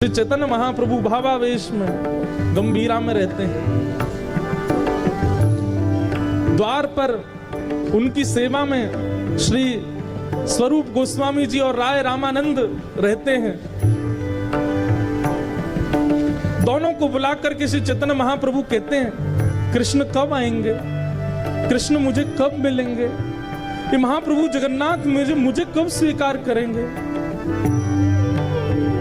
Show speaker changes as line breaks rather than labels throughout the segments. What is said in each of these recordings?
श्री चैतन्य महाप्रभु भावावेश में गंभीरा में रहते हैं। द्वार पर उनकी सेवा में श्री स्वरूप गोस्वामी जी और राय रामानंद रहते हैं। दोनों को बुला करके श्री चैतन्य महाप्रभु कहते हैं, कृष्ण कब आएंगे, कृष्ण मुझे कब मिलेंगे, ये महाप्रभु जगन्नाथ मुझे कब स्वीकार करेंगे।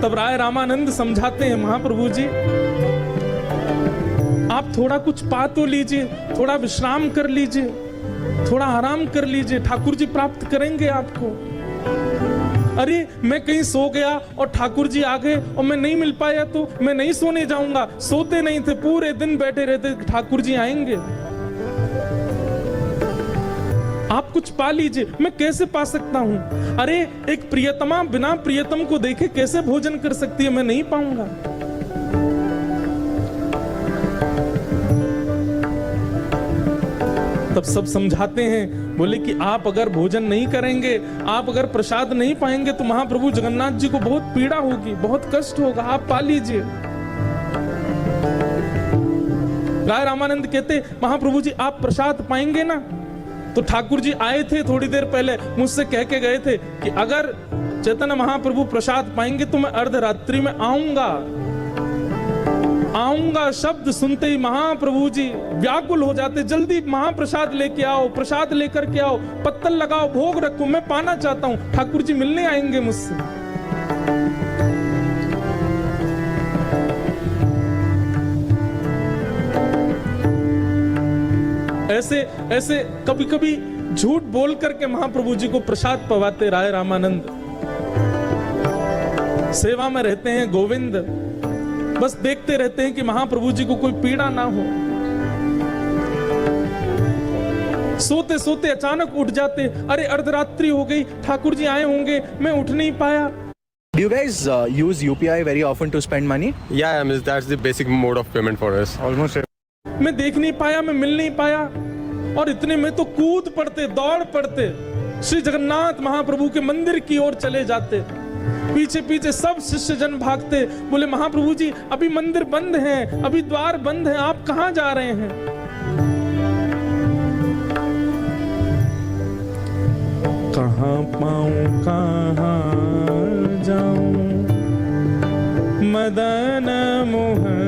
तब राय रामानंद समझाते हैं, महाप्रभु जी आप थोड़ा कुछ पा तो लीजिए, थोड़ा विश्राम कर लीजिए, थोड़ा आराम कर लीजिए, ठाकुर जी प्राप्त करेंगे आपको। अरे मैं कहीं सो गया और ठाकुर जी आ गए और मैं नहीं मिल पाया तो मैं नहीं सोने जाऊंगा। सोते नहीं थे, पूरे दिन बैठे रहते, ठाकुर जी आएंगे। आप कुछ पा लीजिए। मैं कैसे पा सकता हूं? अरे एक प्रियतमा बिना प्रियतम को देखे कैसे भोजन कर सकती है? मैं नहीं पाऊंगा। तब सब समझाते हैं, बोले कि आप अगर भोजन नहीं करेंगे, आप अगर प्रसाद नहीं पाएंगे तो महाप्रभु जगन्नाथ जी को बहुत पीड़ा होगी, बहुत कष्ट होगा, आप पा लीजिए। राय रामानंद कहते, महाप्रभु जी आप प्रसाद पाएंगे ना? तो ठाकुर जी आए थे थोड़ी देर पहले, मुझसे कह के गए थे कि अगर चैतन्य महाप्रभु प्रसाद पाएंगे तो मैं अर्धरात्रि में आऊंगा। शब्द सुनते ही महाप्रभु जी व्याकुल हो जाते, जल्दी महाप्रसाद लेके आओ, प्रसाद लेकर के आओ, पत्तल लगाओ, भोग रखो, मैं पाना चाहता हूं। ठाकुर जी मिलने आएंगे मुझसे। ऐसे कभी कभी झूठ बोल करके महाप्रभु जी को प्रसाद पवाते राय रामानंद। सेवा में रहते हैं गोविंद, बस देखते रहते हैं कि महाप्रभु जी को कोई पीड़ा ना हो। सोते सोते अचानक उठ जाते, अरे अर्धरात्रि हो गई, ठाकुर जी आए होंगे, मैं उठ नहीं पाया।
Do you guys use UPI very often to spend money?
Yeah, I mean, that's the basic mode of payment for us.
Almost.
मैं देख नहीं पाया, मैं मिल नहीं पाया, और इतने में तो कूद पड़ते, दौड़ पड़ते, श्री जगन्नाथ महाप्रभु के मंदिर की ओर चले जाते। पीछे पीछे सब शिष्य जन भागते, बोले महाप्रभु जी अभी मंदिर बंद है, अभी द्वार बंद है, आप कहां जा रहे हैं? कहां पाऊं कहां जाऊं मदन मोहन,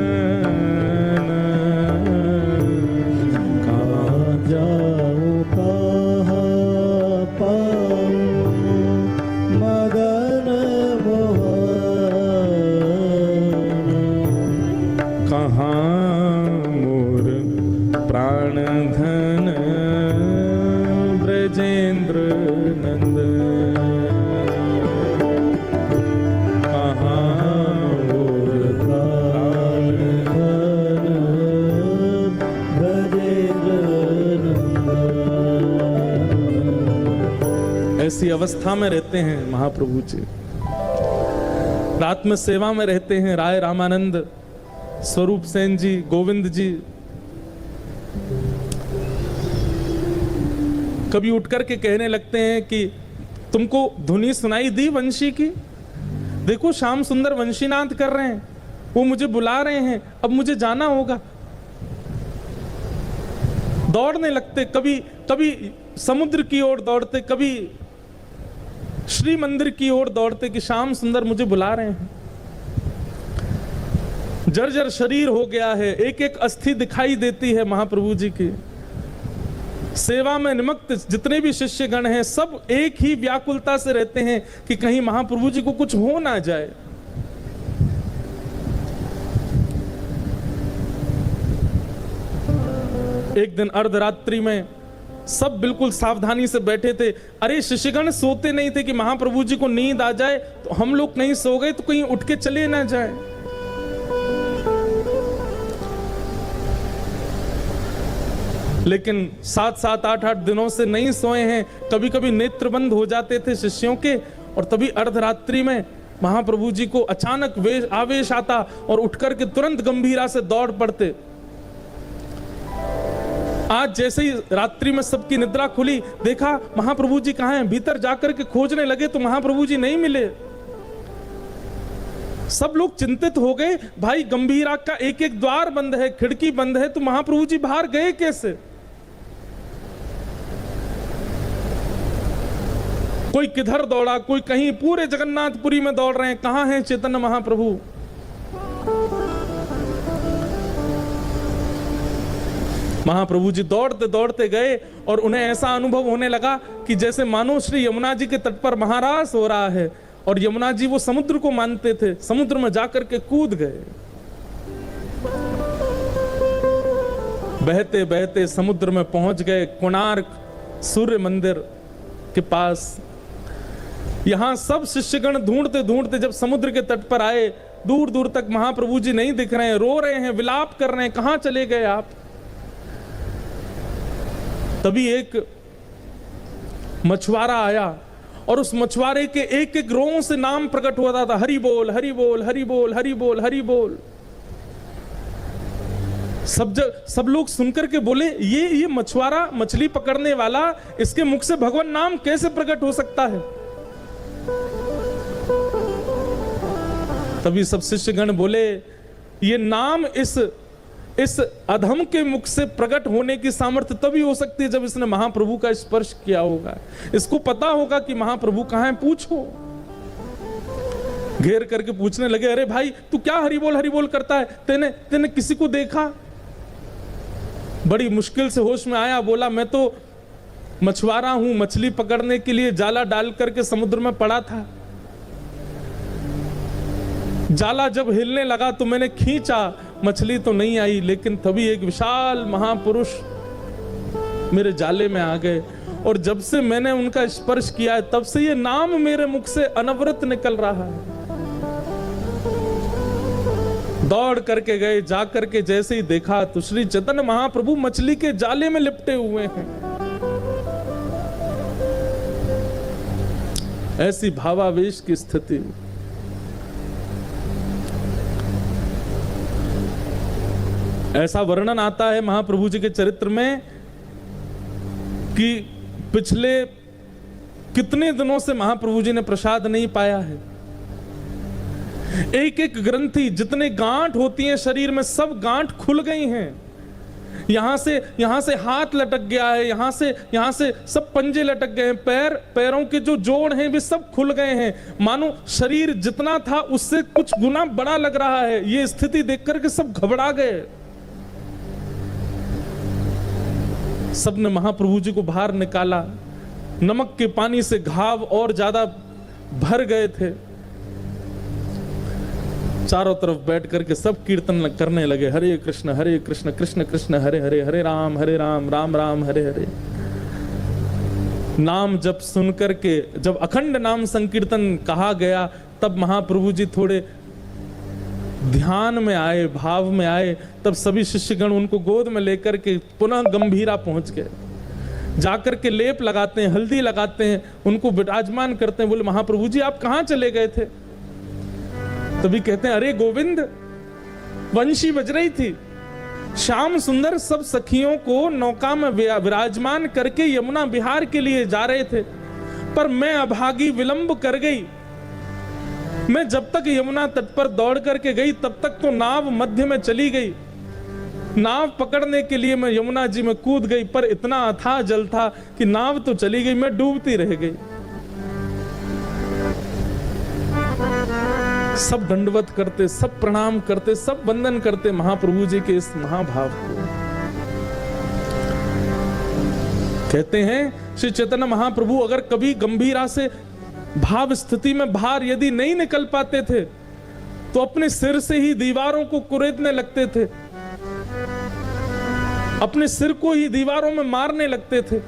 ऐसी अवस्था में रहते हैं महाप्रभु जी। रात में सेवा में रहते हैं राय रामानंद, स्वरूप सेन जी, गोविंद जी। कभी उठ करके कहने लगते हैं कि तुमको धुनी सुनाई दी वंशी की? देखो श्याम सुंदर वंशीनाद कर रहे हैं, वो मुझे बुला रहे हैं, अब मुझे जाना होगा। दौड़ने लगते, कभी समुद्र की ओर दौड़ते, कभी श्री मंदिर की ओर दौड़ते कि श्याम सुंदर मुझे बुला रहे हैं। जर्जर शरीर हो गया है, एक एक अस्थि दिखाई देती है महाप्रभु जी की। सेवा में निमग्न जितने भी शिष्यगण हैं सब एक ही व्याकुलता से रहते हैं कि कहीं महाप्रभु जी को कुछ हो ना जाए। एक दिन अर्धरात्रि में सब बिल्कुल सावधानी से बैठे थे। अरे शिष्यगण सोते नहीं थे कि महाप्रभु जी को नींद आ जाए तो हम लोग कहीं सो गए तो कहीं उठ के चले ना जाए। लेकिन 7-7, 8-8 दिनों से नहीं सोए हैं। कभी कभी नेत्र बंद हो जाते थे शिष्यों के, और तभी अर्धरात्रि में महाप्रभु जी को अचानक आवेश आता और उठ करके तुरंत गंभीरा से दौड़ पड़ते। आज जैसे ही रात्रि में सबकी निद्रा खुली, देखा महाप्रभु जी कहाँ हैं। भीतर जाकर के खोजने लगे तो महाप्रभु जी नहीं मिले। सब लोग चिंतित हो गए, भाई गंभीरा का एक एक द्वार बंद है, खिड़की बंद है, तो महाप्रभु जी बाहर गए कैसे? कोई किधर दौड़ा, कोई कहीं, पूरे जगन्नाथपुरी में दौड़ रहे हैं, कहां हैं चैतन्य महाप्रभु? महाप्रभु जी दौड़ते दौड़ते गए और उन्हें ऐसा अनुभव होने लगा कि जैसे मानो श्री यमुना जी के तट पर महारास हो रहा है, और यमुना जी वो समुद्र को मानते थे, समुद्र में जाकर के कूद गए। बहते बहते समुद्र में पहुंच गए, कोणार्क सूर्य मंदिर के पास। यहां सब शिष्यगण ढूंढते ढूंढते जब समुद्र के तट पर आए, दूर दूर तक महाप्रभु जी नहीं दिख रहे हैं, रो रहे हैं, विलाप कर रहे हैं, कहां चले गए आप? तभी एक मछुआरा आया और उस मछुआरे के एक एक रों से नाम प्रकट होता था, हरि बोल हरि बोल हरि बोल हरि बोल हरि बोल। सब लोग सुनकर के बोले, ये मछुआरा, मछली पकड़ने वाला, इसके मुख से भगवान नाम कैसे प्रकट हो सकता है? तभी सब शिष्यगण बोले, ये नाम इस अधम के मुख से प्रकट होने की सामर्थ्य तभी हो सकती है जब इसने महाप्रभु का स्पर्श किया होगा। इसको पता होगा कि महाप्रभु कहां है, पूछो। घेर करके पूछने लगे, अरे भाई तू क्या हरि बोल करता है? तेने किसी को देखा? बड़ी मुश्किल से होश में आया, बोला मैं तो मछुआरा हूं, मछली पकड़ने के लिए जाला डाल करके समुद्र में पड़ा था। जाला जब हिलने लगा तो मैंने खींचा, मछली तो नहीं आई, लेकिन तभी एक विशाल महापुरुष मेरे जाले में आ गए, और जब से मैंने उनका स्पर्श किया है तब से ये नाम मेरे मुख से अनवरत निकल रहा है। दौड़ करके गए, जा करके जैसे ही देखा तो श्री चैतन्य महाप्रभु मछली के जाले में लिपटे हुए हैं। ऐसी भावावेश की स्थिति। ऐसा वर्णन आता है महाप्रभु जी के चरित्र में कि पिछले कितने दिनों से महाप्रभु जी ने प्रसाद नहीं पाया है। एक एक ग्रंथि, जितने गांठ होती हैं शरीर में, सब गांठ खुल गई हैं। यहां से हाथ लटक गया है, यहां से सब पंजे लटक गए हैं, पैरों के जो जोड़ हैं वे सब खुल गए हैं। मानो शरीर जितना था उससे कुछ गुना बड़ा लग रहा है। ये स्थिति देख करके सब घबरा गए। सबने महाप्रभु जी को बाहर निकाला, नमक के पानी से घाव और ज्यादा भर गए थे। चारों तरफ बैठ करके सब कीर्तन करने लगे, हरे कृष्ण कृष्ण कृष्ण हरे हरे, हरे राम राम राम हरे हरे। नाम जब सुन करके, जब अखंड नाम संकीर्तन कहा गया, तब महाप्रभु जी थोड़े ध्यान में आए, भाव में आए। तब सभी शिष्यगण उनको गोद में लेकर के पुनः गंभीरा पहुंच गए। जाकर के लेप लगाते हैं, हल्दी लगाते हैं, उनको विराजमान करते हैं। बोले महाप्रभु जी आप कहां चले गए थे? तभी कहते हैं, अरे गोविंद, वंशी बज रही थी, श्याम सुंदर सब सखियों को नौका में विराजमान करके यमुना विहार के लिए जा रहे थे, पर मैं अभागी विलंब कर गई। मैं जब तक यमुना तट पर दौड़ करके गई तब तक तो नाव मध्य में चली गई। नाव पकड़ने के लिए मैं यमुना जी में कूद गई, पर इतना अथाह जल था कि नाव तो चली गई, मैं डूबती रह गई। सब दंडवत करते, सब प्रणाम करते, सब वंदन करते महाप्रभु जी के इस महाभाव को। कहते हैं श्री चैतन्य महाप्रभु अगर कभी गंभीरा से भाव स्थिति में बाहर यदि नहीं निकल पाते थे तो अपने सिर से ही दीवारों को कुरेदने लगते थे, अपने सिर को ही दीवारों में मारने लगते थे।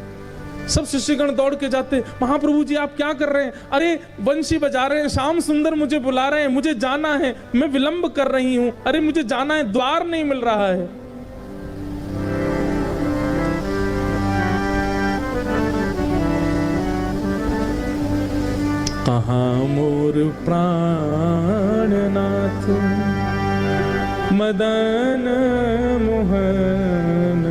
सब शिष्यगण दौड़ के जाते, महाप्रभु जी आप क्या कर रहे हैं? अरे बंशी बजा रहे हैं, श्याम सुंदर मुझे बुला रहे हैं, मुझे जाना है, मैं विलंब कर रही हूं, अरे मुझे जाना है, द्वार नहीं मिल रहा है। कहाँ मोर प्राणनाथ मदन मोहन,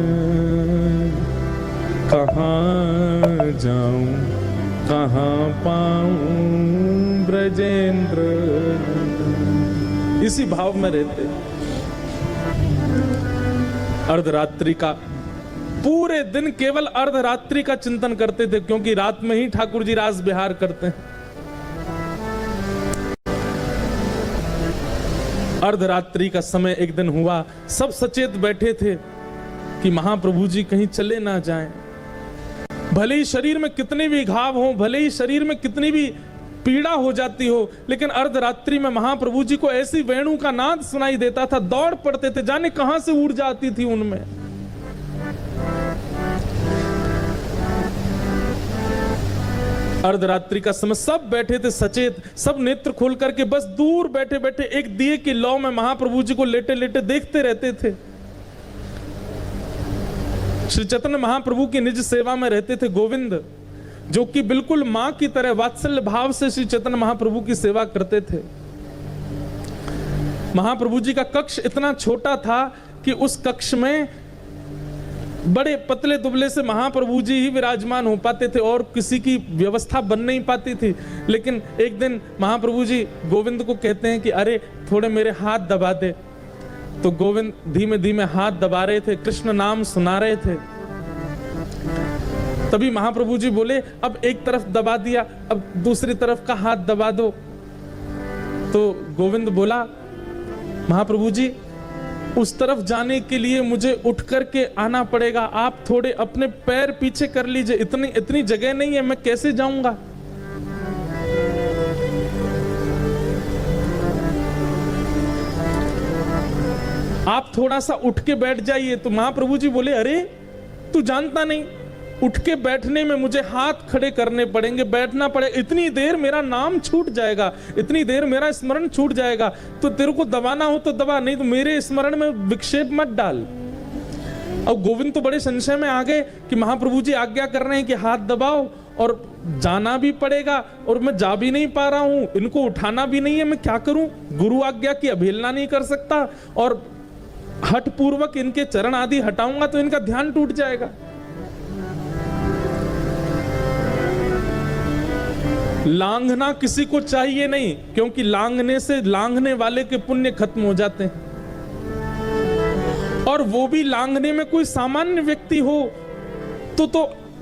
कहाँ जाऊं कहाँ पाऊं ब्रजेंद्र। इसी भाव में रहते। अर्धरात्रि का पूरे दिन केवल अर्धरात्रि का चिंतन करते थे, क्योंकि रात में ही ठाकुर जी रास विहार करते हैं। अर्धरात्रि का समय एक दिन हुआ, सब सचेत बैठे थे कि महाप्रभु जी कहीं चले ना जाएं। भले ही शरीर में कितने भी घाव हो, भले ही शरीर में कितनी भी पीड़ा हो जाती हो, लेकिन अर्धरात्रि में महाप्रभु जी को ऐसी वेणु का नाद सुनाई देता था, दौड़ पड़ते थे, जाने कहां से ऊर्जा आती थी उनमें। अर्धरात्रि का समय सब बैठे थे सचेत, सब नेत्र खोल करके बस दूर बैठे बैठे एक दिए की लौ में महाप्रभु जी को लेटे लेटे देखते रहते थे। श्री चैतन्य महाप्रभु की निज सेवा में रहते थे गोविंद, जो कि बिल्कुल मां की तरह वात्सल्य भाव से श्री चैतन्य महाप्रभु की सेवा करते थे। महाप्रभु जी का कक्ष इतना छोटा था कि उस कक्ष में बड़े पतले दुबले से महाप्रभु जी ही विराजमान हो पाते थे और किसी की व्यवस्था बन नहीं पाती थी। लेकिन एक दिन महाप्रभु जी गोविंद को कहते हैं कि अरे थोड़े मेरे हाथ दबा दे। तो गोविंद धीमे धीमे हाथ दबा रहे थे, कृष्ण नाम सुना रहे थे। तभी महाप्रभु जी बोले अब एक तरफ दबा दिया, अब दूसरी तरफ का हाथ दबा दो। तो गोविंद बोला महाप्रभु जी उस तरफ जाने के लिए मुझे उठ करके आना पड़ेगा, आप थोड़े अपने पैर पीछे कर लीजिए, इतनी जगह नहीं है, मैं कैसे जाऊंगा। आप थोड़ा सा उठ के बैठ जाइए। तो महाप्रभु जी बोले अरे तू जानता नहीं, उठ के बैठने में मुझे हाथ खड़े करने पड़ेंगे, बैठना पड़ेगा, इतनी देर मेरा नाम छूट जाएगा, इतनी देर मेरा स्मरण छूट जाएगा। तो तेरे को दबाना हो तो दबा, नहीं तो मेरे स्मरण में विक्षेप मत डाल। अब गोविंद तो बड़े संशय में आ गए कि महाप्रभु जी आज्ञा कर रहे हैं कि हाथ दबाओ और जाना भी पड़ेगा और मैं जा भी नहीं पा रहा हूं, इनको उठाना भी नहीं है, मैं क्या करूं। गुरु आज्ञा की अवहेलना नहीं कर सकता और हठ पूर्वक इनके चरण आदि हटाऊंगा तो इनका ध्यान टूट जाएगा। लांघना किसी को चाहिए नहीं, क्योंकि लांघने से लांघने वाले के पुण्य खत्म हो जाते हैं, और वो भी लांघने में कोई सामान्य व्यक्ति हो तो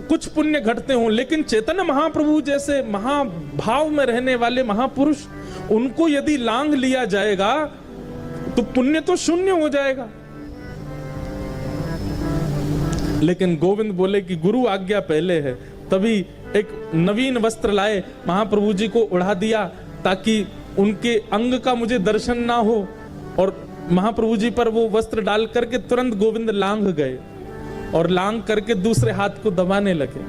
कुछ पुण्य घटते हों, लेकिन चैतन्य महाप्रभु जैसे महाभाव में रहने वाले महापुरुष, उनको यदि लांघ लिया जाएगा तो पुण्य तो शून्य हो जाएगा। लेकिन गोविंद बोले कि गुरु आज्ञा पहले है। तभी एक नवीन वस्त्र लाए, महाप्रभु जी को उड़ा दिया ताकि उनके अंग का मुझे दर्शन ना हो, और महाप्रभु जी पर वो वस्त्र डाल करके तुरंत गोविंद लांघ गए और लांघ करके दूसरे हाथ को दबाने लगे।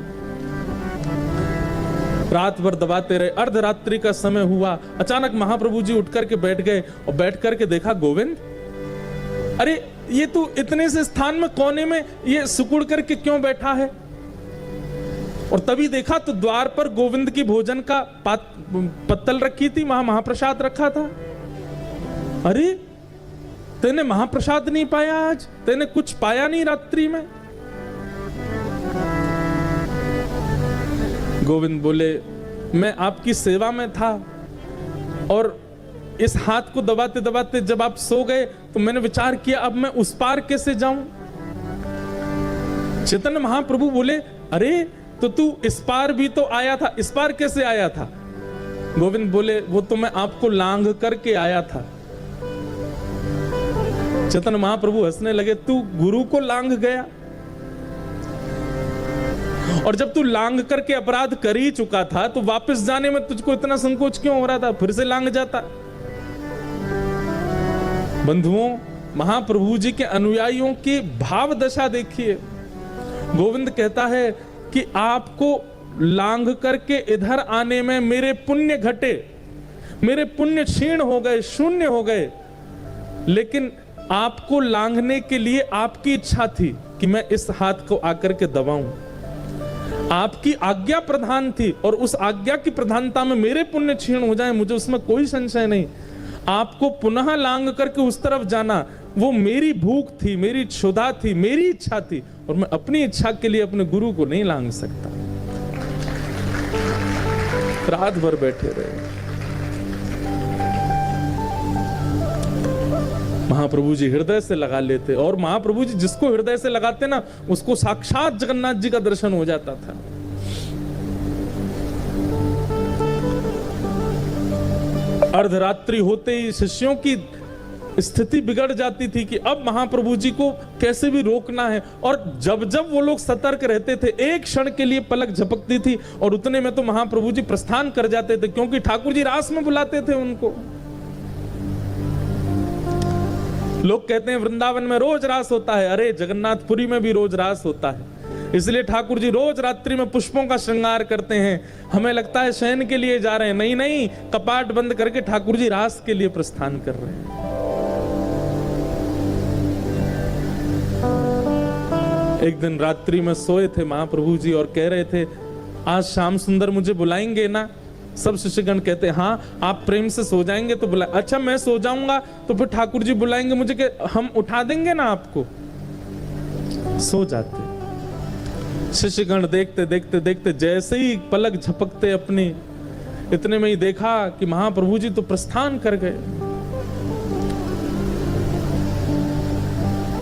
रात भर दबाते रहे। अर्धरात्रि का समय हुआ, अचानक महाप्रभु जी उठ करके बैठ गए और बैठ करके देखा गोविंद, अरे ये तू इतने से स्थान में कोने में ये सुकुड़ करके क्यों बैठा है। और तभी देखा तो द्वार पर गोविंद की भोजन का पत्तल रखी थी, वहां महाप्रसाद रखा था। अरे तेने महाप्रसाद नहीं पाया, आज तेने कुछ पाया नहीं रात्रि में। गोविंद बोले मैं आपकी सेवा में था और इस हाथ को दबाते दबाते जब आप सो गए तो मैंने विचार किया अब मैं उस पार कैसे जाऊं। चैतन्य महाप्रभु बोले अरे तो तू इस पार भी तो आया था, इस पार कैसे आया था। गोविंद बोले वो तो मैं आपको लांघ करके आया था। चैतन्य महाप्रभु हंसने लगे, तू गुरु को लांघ गया, और जब तू लांघ करके अपराध कर ही चुका था तो वापस जाने में तुझको इतना संकोच क्यों हो रहा था, फिर से लांघ जाता। बंधुओं, महाप्रभु जी के अनुयायियों की भाव दशा देखिए। गोविंद कहता है कि आपको लांघ करके इधर आने में मेरे पुण्य घटे, मेरे पुण्य क्षीण हो गए, शून्य हो गए, लेकिन आपको लांघने के लिए आपकी इच्छा थी कि मैं इस हाथ को आकर के दबाऊं। आपकी आज्ञा प्रधान थी और उस आज्ञा की प्रधानता में मेरे पुण्य क्षीण हो जाए, मुझे उसमें कोई संशय नहीं। आपको पुनः लांघ करके उस तरफ जाना वो मेरी भूख थी, मेरी क्षुधा थी, मेरी इच्छा थी, और मैं अपनी इच्छा के लिए अपने गुरु को नहीं लांघ सकता। रात भर बैठे रहे। महाप्रभु जी हृदय से लगा लेते, और महाप्रभु जी जिसको हृदय से लगाते ना उसको साक्षात जगन्नाथ जी का दर्शन हो जाता था। अर्धरात्रि होते ही शिष्यों की स्थिति बिगड़ जाती थी कि अब महाप्रभु जी को कैसे भी रोकना है, और जब जब वो लोग सतर्क रहते थे एक क्षण के लिए पलक झपकती थी और उतने में तो महाप्रभु जी प्रस्थान कर जाते थे, क्योंकि ठाकुर जी रास में बुलाते थे उनको। लोग कहते हैं वृंदावन में रोज रास होता है, अरे जगन्नाथपुरी में भी रोज रास होता है, इसलिए ठाकुर जी रोज रात्रि में पुष्पों का श्रृंगार करते हैं। हमें लगता है शयन के लिए जा रहे हैं, नहीं नहीं, कपाट बंद करके ठाकुर जी रास के लिए प्रस्थान कर रहे हैं। एक दिन रात्रि में सोए थे महाप्रभु जी और कह रहे थे आज श्याम सुंदर मुझे बुलाएंगे ना। सब शिष्यगण कहते हैं हाँ आप प्रेम से सो जाएंगे तो बुला, अच्छा मैं सो जाऊंगा तो फिर ठाकुर जी बुलाएंगे मुझे कि हम उठा देंगे ना आपको। सो जाते शिष्यगण, देखते देखते देखते जैसे ही पलक झपकते अपनी, इतने में ही देखा कि महाप्रभु जी तो प्रस्थान कर गए।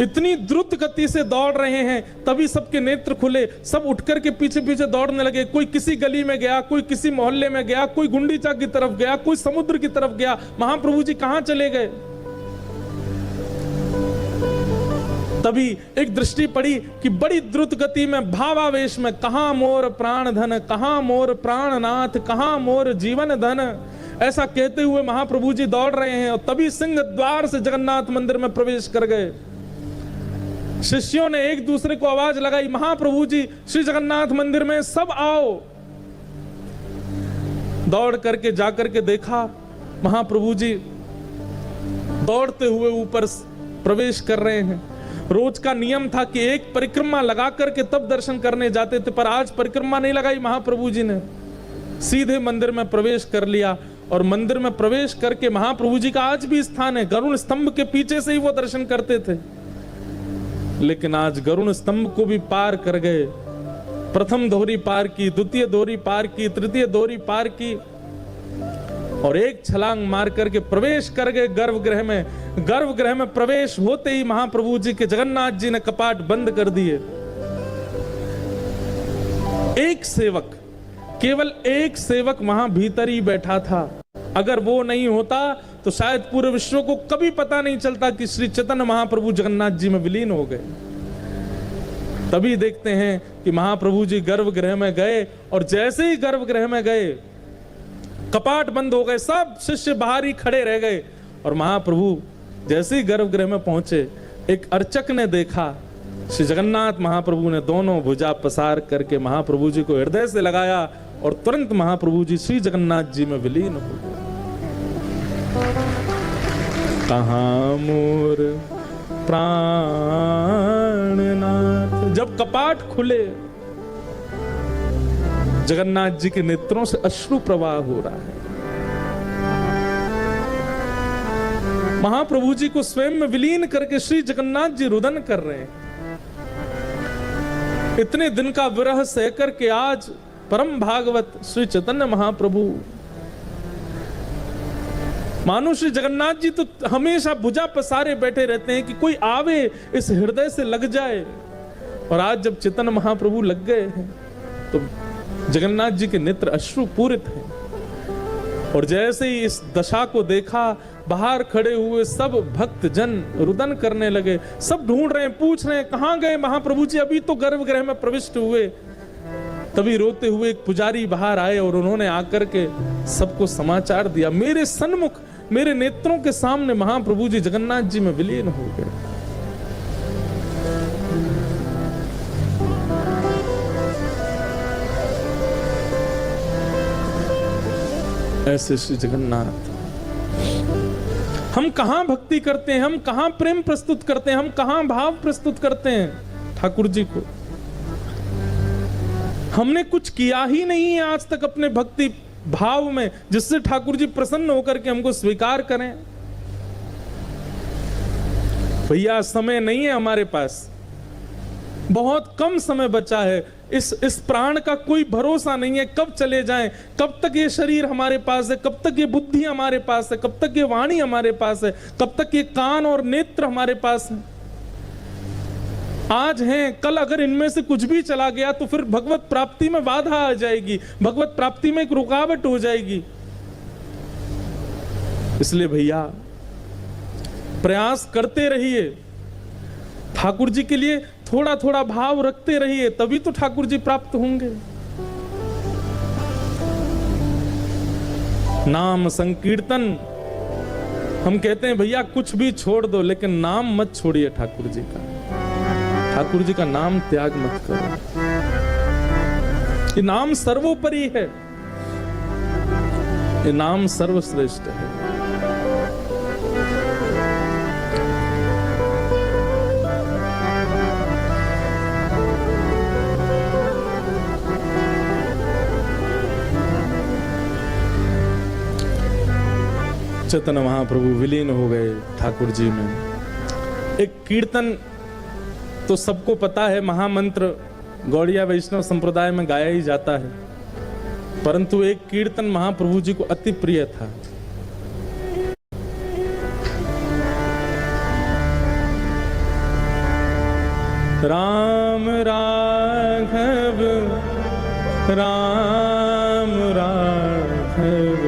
इतनी द्रुत गति से दौड़ रहे हैं, तभी सबके नेत्र खुले, सब उठकर के पीछे पीछे दौड़ने लगे। कोई किसी गली में गया, कोई किसी मोहल्ले में गया, कोई गुंडीचा की तरफ गया, कोई समुद्र की तरफ गया। महाप्रभु जी कहां चले गए? तभी एक दृष्टि पड़ी कि बड़ी द्रुत गति में भावावेश में कहां मोर प्राण धन, कहां मोर प्राणनाथ, कहां मोर जीवन धन, ऐसा कहते हुए महाप्रभु जी दौड़ रहे हैं। और तभी सिंह द्वार से जगन्नाथ मंदिर में प्रवेश कर गए। शिष्यों ने एक दूसरे को आवाज लगाई, महाप्रभु जी श्री जगन्नाथ मंदिर में, सब आओ। दौड़ करके जाकर के देखा महाप्रभु जी दौड़ते हुए ऊपर प्रवेश कर रहे हैं। रोज का नियम था कि एक परिक्रमा लगा करके तब दर्शन करने जाते थे, पर आज परिक्रमा नहीं लगाई महाप्रभु जी ने, सीधे मंदिर में प्रवेश कर लिया। और मंदिर में प्रवेश करके महाप्रभु जी का आज भी स्थान है, गरुड़ स्तंभ के पीछे से ही वो दर्शन करते थे। लेकिन आज गरुड़ स्तंभ को भी पार कर गए। प्रथम दोहरी पार की, द्वितीय दोहरी पार की, तृतीय दोहरी पार की, और एक छलांग मार करके प्रवेश कर गए गर्भगृह में। गर्भगृह में प्रवेश होते ही महाप्रभु जी के जगन्नाथ जी ने कपाट बंद कर दिए। एक सेवक, केवल एक सेवक वहां भीतर ही बैठा था। अगर वो नहीं होता तो शायद पूरे विश्व को कभी पता नहीं चलता कि श्री चैतन्य महाप्रभु जगन्नाथ जी में विलीन हो गए। तभी देखते हैं कि महाप्रभु जी गर्भगृह में गए, और जैसे ही गर्भगृह में गए कपाट बंद हो गए, सब शिष्य बाहर ही खड़े रह गए। और महाप्रभु जैसे ही गर्भगृह में पहुंचे, एक अर्चक ने देखा, श्री जगन्नाथ महाप्रभु ने दोनों भुजा पसार करके महाप्रभु जी को हृदय से लगाया, और तुरंत महाप्रभु जी श्री जगन्नाथ जी में विलीन हो गए। कहां मोर प्राणनाथ। जब कपाट खुले, जगन्नाथ जी के नेत्रों से अश्रु प्रवाह हो रहा है। महाप्रभु जी को स्वयं में विलीन करके श्री जगन्नाथ जी रुदन कर रहे हैं। इतने दिन का विरह सह करके आज परम भागवत श्री चैतन्य महाप्रभु, मानो श्री जगन्नाथ जी तो हमेशा भुजा पसारे बैठे रहते हैं कि कोई आवे इस हृदय से लग जाए। और आज जब चैतन्य महाप्रभु लग गए हैं तो जगन्नाथ जी के नेत्र अश्रुपूरित हैं। और जैसे ही इस दशा को देखा, बाहर खड़े हुए सब भक्त जन रुदन करने लगे। सब ढूंढ रहे हैं, पूछ रहे हैं कहां गए महाप्रभु जी, अभी तो गर्भगृह में प्रविष्ट हुए। तभी रोते हुए एक पुजारी बाहर आए और उन्होंने आकर के सबको समाचार दिया, मेरे सन्मुख, मेरे नेत्रों के सामने महाप्रभु जी जगन्नाथ जी में विलीन हो गए। ऐसे श्री जगन्नाथ, हम कहां भक्ति करते हैं, हम कहां प्रेम प्रस्तुत करते हैं, हम कहां भाव प्रस्तुत करते हैं ठाकुर जी को। हमने कुछ किया ही नहीं है आज तक अपने भक्ति भाव में, जिससे ठाकुर जी प्रसन्न होकर के हमको स्वीकार करें। भैया समय नहीं है हमारे पास, बहुत कम समय बचा है। इस प्राण का कोई भरोसा नहीं है, कब चले जाएं, कब तक ये शरीर हमारे पास है, कब तक ये बुद्धि हमारे पास है, कब तक ये वाणी हमारे पास है, कब तक ये कान और नेत्र हमारे पास है। आज हैं, कल अगर इनमें से कुछ भी चला गया तो फिर भगवत प्राप्ति में बाधा आ जाएगी, भगवत प्राप्ति में एक रुकावट हो जाएगी। इसलिए भैया प्रयास करते रहिए, ठाकुर जी के लिए थोड़ा थोड़ा भाव रखते रहिए, तभी तो ठाकुर जी प्राप्त होंगे। नाम संकीर्तन, हम कहते हैं भैया कुछ भी छोड़ दो लेकिन नाम मत छोड़िए ठाकुर जी का। ठाकुर जी का नाम त्याग मत करो, ये नाम सर्वोपरि है, ये नाम सर्वश्रेष्ठ है। चैतन्य महाप्रभु विलीन हो गए ठाकुर जी में। एक कीर्तन तो सबको पता है, महामंत्र गौड़िया वैष्णव संप्रदाय में गाया ही जाता है, परंतु एक कीर्तन महाप्रभु जी को अति प्रिय था। राम राघव राम राघव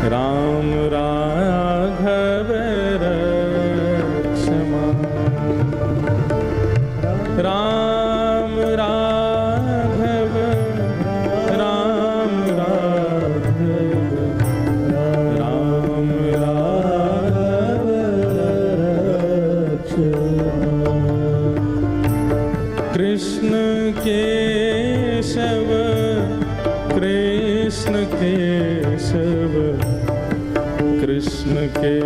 राम राघव रक्षमा, राम राघव राम राघव राम राघव रक्षमा। कृष्ण केशव कृष्ण केशव कृष्ण के